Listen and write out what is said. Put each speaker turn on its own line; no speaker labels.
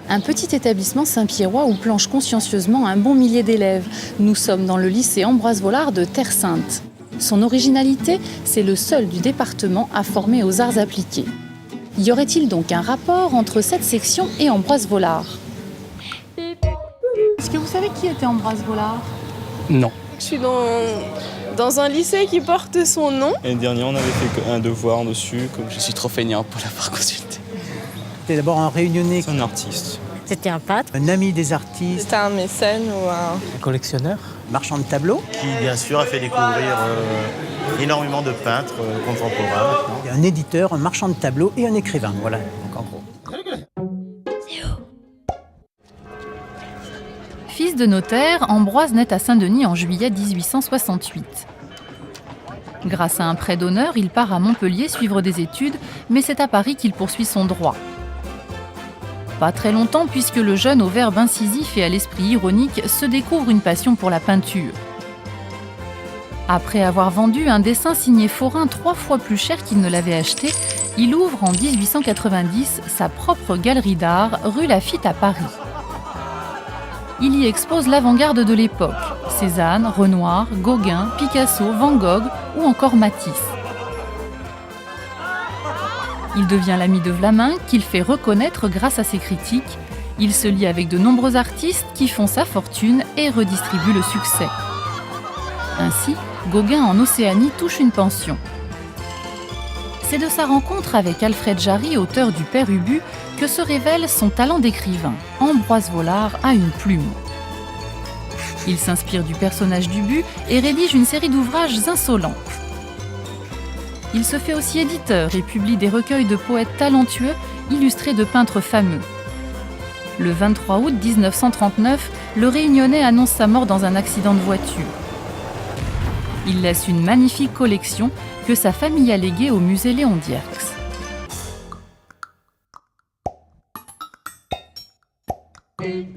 Un petit établissement Saint-Pierrois où planchent consciencieusement un bon millier d'élèves. Nous sommes dans le lycée Ambroise Vollard de Terre-Sainte. Son originalité, c'est le seul du département à former aux arts appliqués. Y aurait-il donc un rapport entre cette section et Ambroise Vollard? Est-ce que vous savez qui était Ambroise Vollard?
Non.
Je suis dans un lycée qui porte son nom.
L'année dernière, on avait fait un devoir dessus.
Je suis trop feignant pour l'avoir consulté.
C'était d'abord un réunionnais,
C'est un artiste.
C'était un peintre.
un ami des artistes,
C'était un mécène ou un...
Collectionneur.
marchand de tableaux,
qui bien sûr a fait découvrir énormément de peintres contemporains.
un éditeur, un marchand de tableaux et un écrivain. Voilà, donc en gros.
Fils de notaire, Ambroise naît à Saint-Denis en juillet 1868. Grâce à un prêt d'honneur, il part à Montpellier suivre des études, mais c'est à Paris qu'il poursuit son droit. Pas très longtemps, puisque le jeune au verbe incisif et à l'esprit ironique se découvre une passion pour la peinture. Après avoir vendu un dessin signé Forain 3 fois plus cher qu'il ne l'avait acheté, il ouvre en 1890 sa propre galerie d'art rue Laffitte à Paris. Il y expose l'avant-garde de l'époque, Cézanne, Renoir, Gauguin, Picasso, Van Gogh ou encore Matisse. Il devient l'ami de Vlaminck, qu'il fait reconnaître grâce à ses critiques. Il se lie avec de nombreux artistes qui font sa fortune et redistribuent le succès. Ainsi, Gauguin en Océanie touche une pension. C'est de sa rencontre avec Alfred Jarry, auteur du Père Ubu, que se révèle son talent d'écrivain. Ambroise Vollard a une plume. Il s'inspire du personnage d'Ubu et rédige une série d'ouvrages insolents. Il se fait aussi éditeur et publie des recueils de poètes talentueux illustrés de peintres fameux. Le 23 août 1939, le Réunionnais annonce sa mort dans un accident de voiture. Il laisse une magnifique collection que sa famille a léguée au musée Léon Dierx.
Hey.